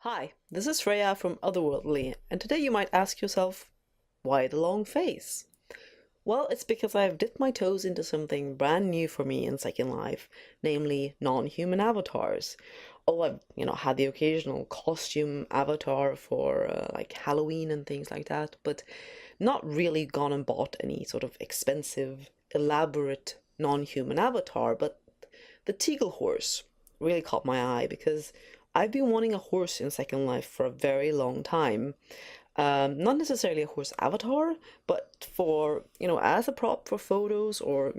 Hi, this is Freya from Otherworldly, and today you might ask yourself, why the long face? Well, it's because I've dipped my toes into something brand new for me in Second Life, namely non-human avatars. Oh, I've had the occasional costume avatar for like Halloween and things like that, but not really gone and bought any sort of expensive, elaborate non-human avatar, but the Teagle Horse really caught my eye because I've been wanting a horse in Second Life for a very long time. Not necessarily a horse avatar, but for, as a prop for photos or,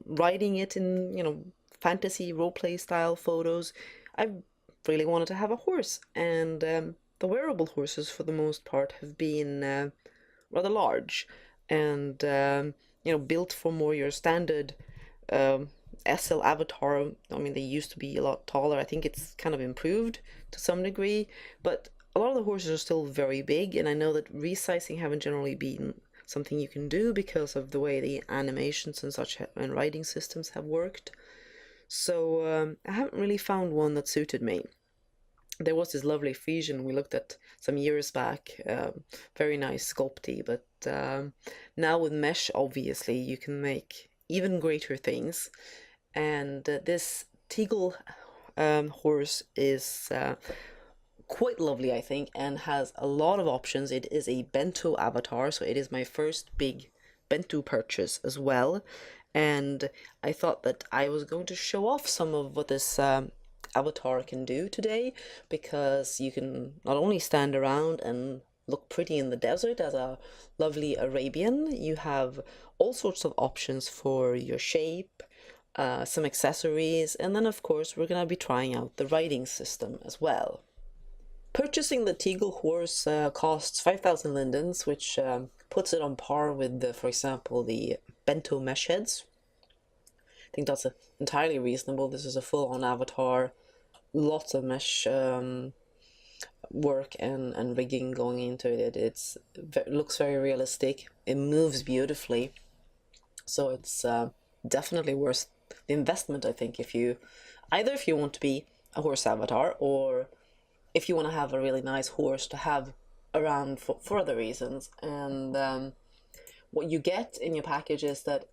riding it in, fantasy roleplay style photos. I really wanted to have a horse, and the wearable horses, for the most part, have been rather large and, built for more your standard SL avatar. I mean, they used to be a lot taller. I think it's kind of improved to some degree, but a lot of the horses are still very big, and I know that resizing haven't generally been something you can do because of the way the animations and such and riding systems have worked. So I haven't really found one that suited me. There was this lovely Frisian we looked at some years back, very nice sculpty, but now with mesh, obviously, you can make even greater things. And this Teagle horse is quite lovely, I think, and has a lot of options. It is a bento avatar, so it is my first big bento purchase as well. And I thought that I was going to show off some of what this avatar can do today, because you can not only stand around and look pretty in the desert as a lovely Arabian, you have all sorts of options for your shape, some accessories, and then of course we're going to be trying out the riding system as well. Purchasing the Teagle horse costs 5,000 lindens, which puts it on par with, for example, the bento mesh heads. I think that's entirely reasonable. This is a full-on avatar, lots of mesh work and rigging going into it. It looks very realistic. It moves beautifully, so it's definitely worth the investment, I think, if you want to be a horse avatar, or if you want to have a really nice horse to have around for other reasons. And what you get in your package is that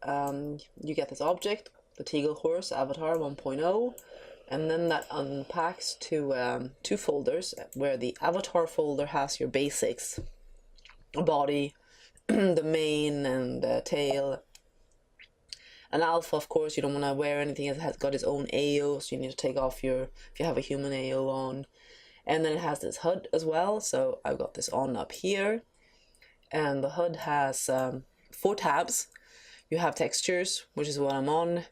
you get this object, the Teagle Horse Avatar 1.0, and then that unpacks to two folders, where the Avatar folder has your basics, body, the mane and the tail. An alpha, of course, you don't want to wear anything. It has got its own AO, so you need to take off if you have a human AO on. And then it has this HUD as well, so I've got this on up here. And the HUD has 4 tabs. You have textures, which is what I'm on.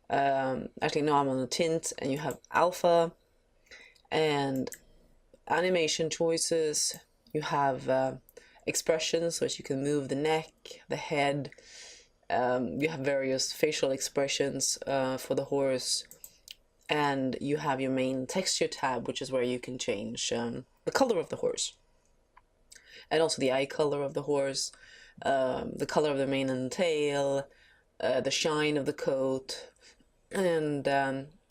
Actually, no, I'm on the tint, and you have alpha and animation choices. You have expressions, so you can move the neck, the head. You have various facial expressions for the horse. And you have your main texture tab, which is where you can change the color of the horse. And also the eye color of the horse, the color of the mane and tail, the shine of the coat. And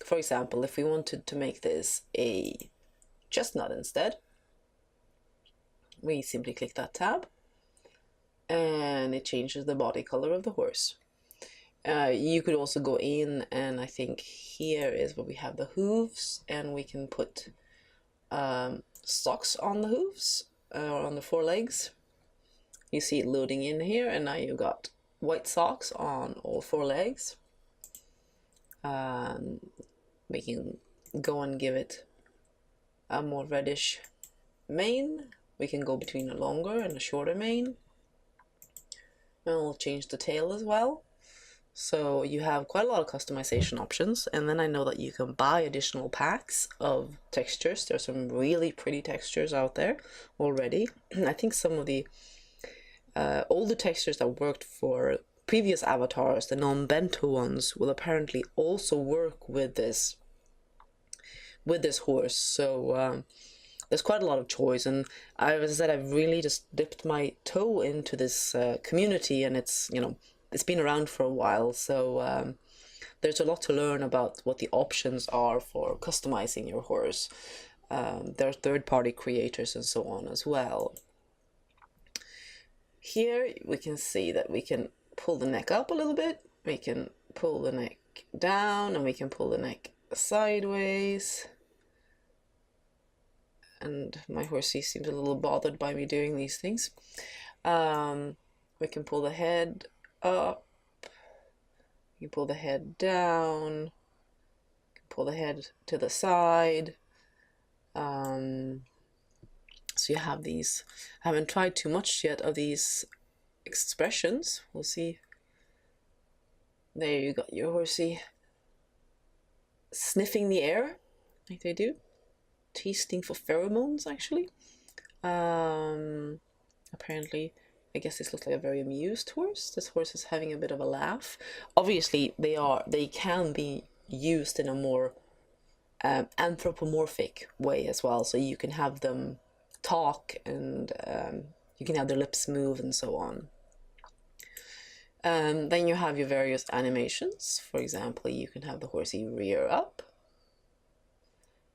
for example, if we wanted to make this a chestnut instead, we simply click that tab, and it changes the body color of the horse. You could also go in, and I think here is where we have the hooves, and we can put socks on the hooves, or on the forelegs. You see it loading in here, and now you've got white socks on all 4 legs. We can go and give it a more reddish mane. We can go between a longer and a shorter mane. And we'll change the tail as well. So you have quite a lot of customization options, and then I know that you can buy additional packs of textures. There's some really pretty textures out there already. I think some of the older textures that worked for previous avatars, the non-bento ones, will apparently also work with this horse. So there's quite a lot of choice, and as I said, I've really just dipped my toe into this community, and it's been around for a while, so there's a lot to learn about what the options are for customizing your horse. there are third-party creators and so on as well. Here we can see that we can pull the neck up a little bit, we can pull the neck down, and we can pull the neck sideways. And my horsey seems a little bothered by me doing these things. We can pull the head up, you pull the head down, pull the head to the side. So you have these. I haven't tried too much yet of these expressions. We'll see. There you got your horsey sniffing the air, like they do. Tasting for pheromones, actually. Apparently, I guess this looks like a very amused horse. This horse is having a bit of a laugh. Obviously, they can be used in a more anthropomorphic way as well. So you can have them talk, and you can have their lips move and so on. Then you have your various animations. For example, you can have the horsey rear up.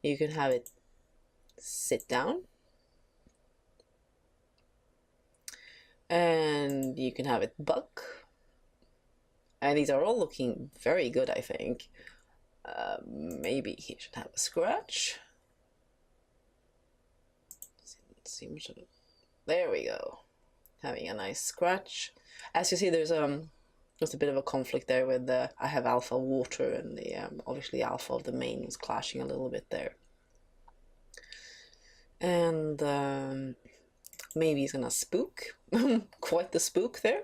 You can have it sit down. And you can have it buck. And these are all looking very good, I think. Maybe he should have a scratch. Let's see much of it. There we go. Having a nice scratch. As you see, there's a bit of a conflict there with the I have alpha water, and the obviously alpha of the mane is clashing a little bit there. And maybe he's gonna spook. Quite the spook there.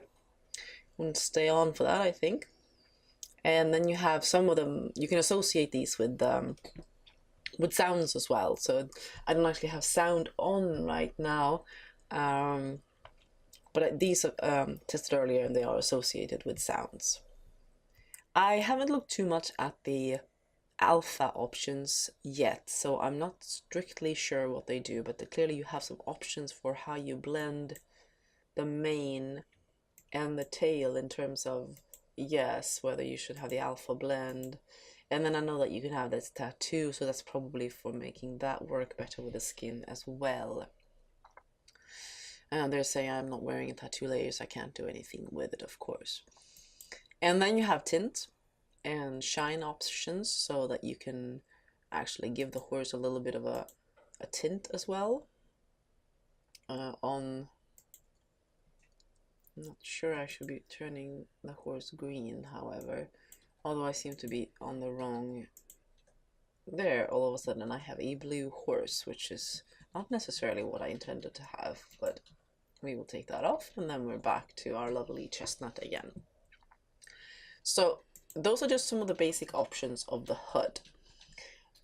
Wouldn't stay on for that, I think. And then you have some of them, you can associate these with sounds as well. So I don't actually have sound on right now, but these are tested earlier, and they are associated with sounds. I haven't looked too much at the alpha options yet, so I'm not strictly sure what they do, but clearly you have some options for how you blend the mane and the tail in terms of, yes, whether you should have the alpha blend. And then I know that you can have this tattoo, so that's probably for making that work better with the skin as well. And they're saying I'm not wearing a tattoo layer, so I can't do anything with it, of course. And then you have tint and shine options, so that you can actually give the horse a little bit of a tint as well. I'm not sure I should be turning the horse green, however, although I seem to be on the wrong there. All of a sudden I have a blue horse, which is not necessarily what I intended to have, but we will take that off, and then we're back to our lovely chestnut again. So those are just some of the basic options of the hood.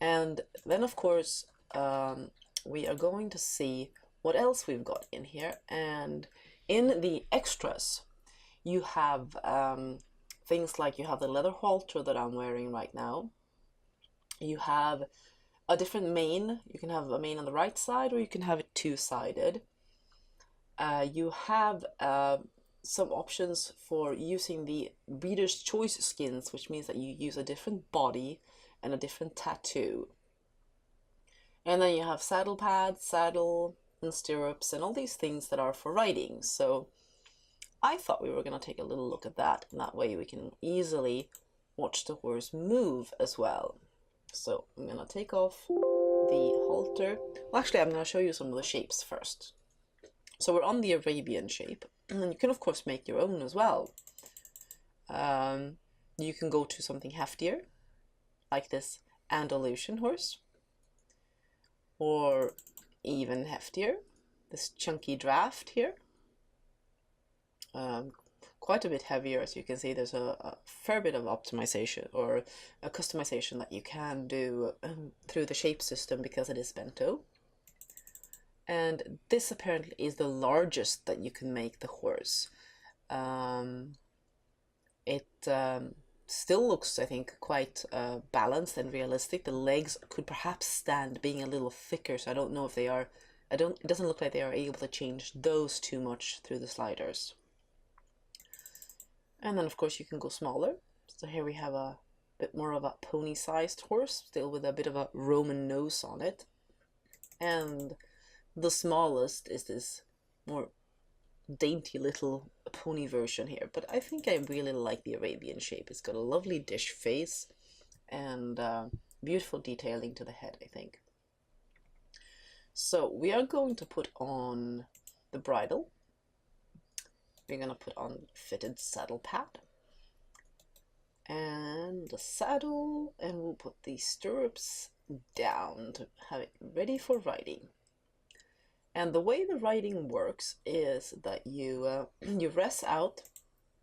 And then of course we are going to see what else we've got in here. And in the extras you have things like, you have the leather halter that I'm wearing right now. You have a different mane. You can have a mane on the right side, or you can have it two-sided. You have some options for using the Reader's Choice skins, which means that you use a different body and a different tattoo. And then you have saddle pads, saddle and stirrups, and all these things that are for riding. So I thought we were going to take a little look at that, and that way we can easily watch the horse move as well. So I'm going to take off the halter. Well, actually, I'm going to show you some of the shapes first. So we're on the Arabian shape, and you can of course make your own as well. You can go to something heftier, like this Andalusian horse, or even heftier, this chunky draft here. Quite a bit heavier, as you can see. There's a fair bit of optimization or a customization that you can do through the shape system, because it is bento. And this apparently is the largest that you can make the horse. It still looks, I think, quite balanced and realistic. The legs could perhaps stand being a little thicker, so I don't know if they are, it doesn't look like they are able to change those too much through the sliders. And then of course you can go smaller. So here we have a bit more of a pony-sized horse, still with a bit of a Roman nose on it. And the smallest is this more dainty little pony version here, but I think I really like the Arabian shape. It's got a lovely dish face and beautiful detailing to the head, I think. So we are going to put on the bridle. We're going to put on fitted saddle pad and the saddle, and we'll put the stirrups down to have it ready for riding. And the way the riding works is that you you rest out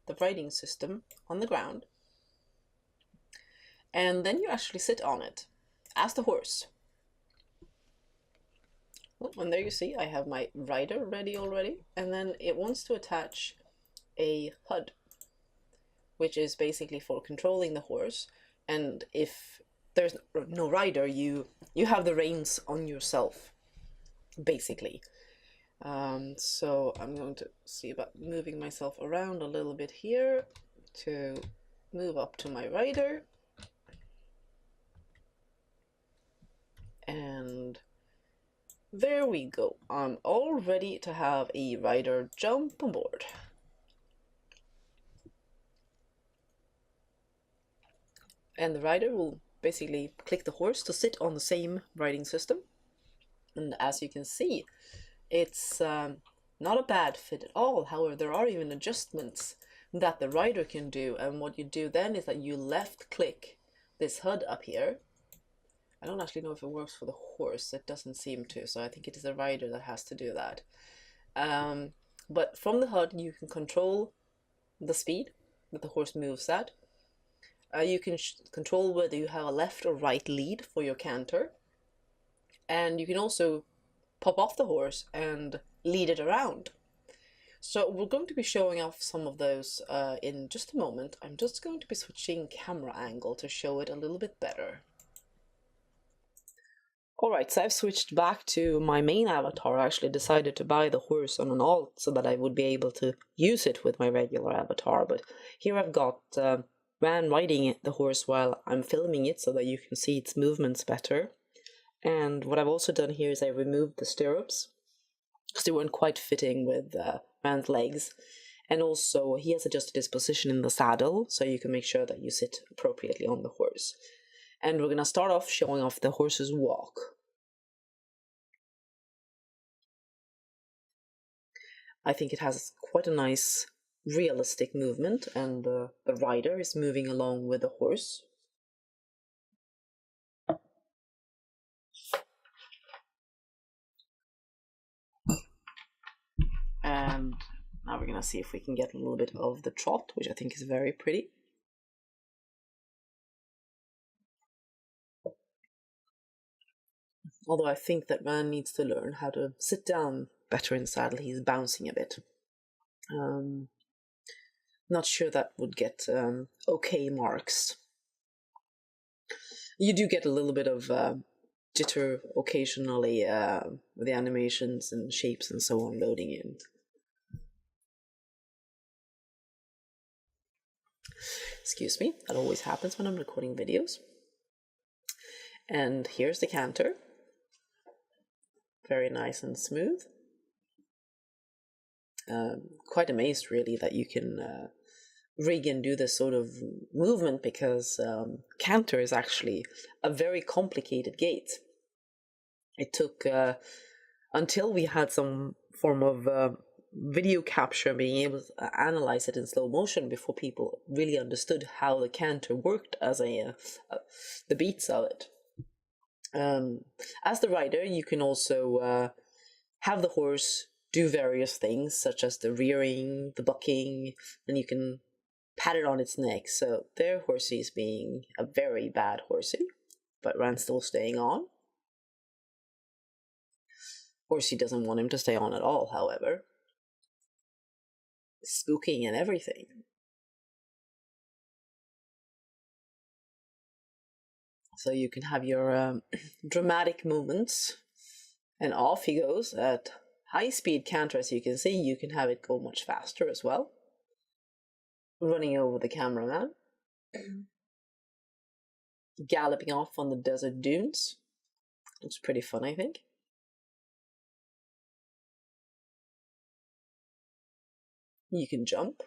the riding system on the ground, and then you actually sit on it as the horse. Oh, and there you see I have my rider ready already, and then it wants to attach a HUD, which is basically for controlling the horse. And if there's no rider, you have the reins on yourself, basically. So I'm going to see about moving myself around a little bit here to move up to my rider. And there we go. I'm all ready to have a rider jump on board. And the rider will basically click the horse to sit on the same riding system. And as you can see, it's not a bad fit at all. However, there are even adjustments that the rider can do. And what you do then is that you left click this HUD up here. I don't actually know if it works for the horse. It doesn't seem to. So I think it is the rider that has to do that. But from the HUD, you can control the speed that the horse moves at. You can control whether you have a left or right lead for your canter. And you can also pop off the horse and lead it around. So we're going to be showing off some of those in just a moment. I'm just going to be switching camera angle to show it a little bit better. Alright, so I've switched back to my main avatar. I actually decided to buy the horse on an alt so that I would be able to use it with my regular avatar. But here I've got Ran riding the horse while I'm filming it so that you can see its movements better. And what I've also done here is I removed the stirrups because they weren't quite fitting with Ran's legs. And also he has adjusted his position in the saddle so you can make sure that you sit appropriately on the horse. And we're going to start off showing off the horse's walk. I think it has quite a nice realistic movement, and the rider is moving along with the horse. And now we're going to see if we can get a little bit of the trot, which I think is very pretty. Although I think that Ran needs to learn how to sit down better in the saddle. He's bouncing a bit. Not sure that would get okay marks. You do get a little bit of jitter occasionally with the animations and shapes and so on loading in. Excuse me, that always happens when I'm recording videos. And here's the canter. Very nice and smooth. Quite amazed really that you can rig and do this sort of movement, because canter is actually a very complicated gait. It took until we had some form of video capture being able to analyze it in slow motion before people really understood how the canter worked as the beats of it. As the rider, you can also have the horse do various things, such as the rearing, the bucking, and you can pat it on its neck. So there, horsey is being a very bad horsey, but Ran's still staying on. Horsey doesn't want him to stay on at all, however. Spooking and everything. So you can have your dramatic movements, and off he goes at high speed canter. As you can see, you can have it go much faster as well. Running over the cameraman. Galloping off on the desert dunes. Looks pretty fun, I think. You can jump,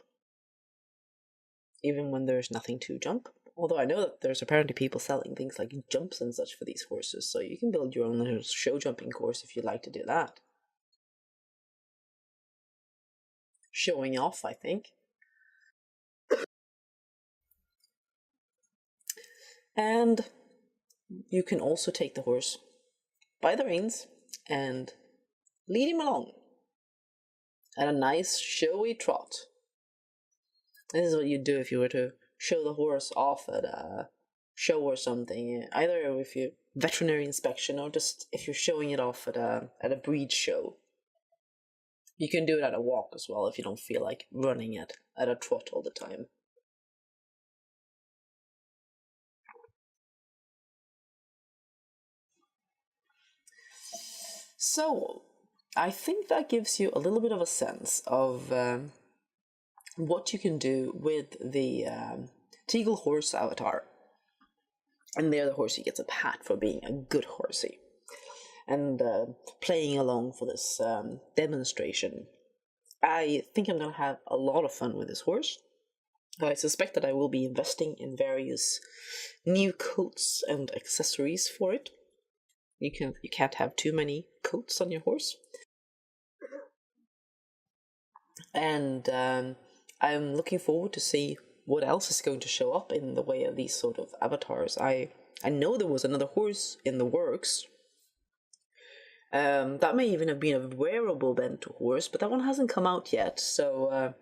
even when there's nothing to jump. Although I know that there's apparently people selling things like jumps and such for these horses, so you can build your own little show jumping course if you'd like to do that. Showing off, I think. And you can also take the horse by the reins and lead him along at a nice showy trot. This is what you'd do if you were to show the horse off at a show or something, either if you veterinary inspection or just if you're showing it off at a breed show. You can do it at a walk as well if you don't feel like running it at a trot all the time. So, I think that gives you a little bit of a sense of what you can do with the Teegle Horse Avatar. And there the horsey gets a pat for being a good horsey. And playing along for this demonstration. I think I'm going to have a lot of fun with this horse. I suspect that I will be investing in various new coats and accessories for it. You can't have too many coats on your horse. And I'm looking forward to see what else is going to show up in the way of these sort of avatars. I know there was another horse in the works. That may even have been a wearable bento horse, but that one hasn't come out yet. So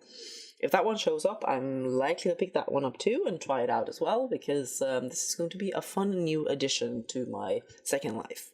if that one shows up, I'm likely to pick that one up too and try it out as well, because this is going to be a fun new addition to my Second Life.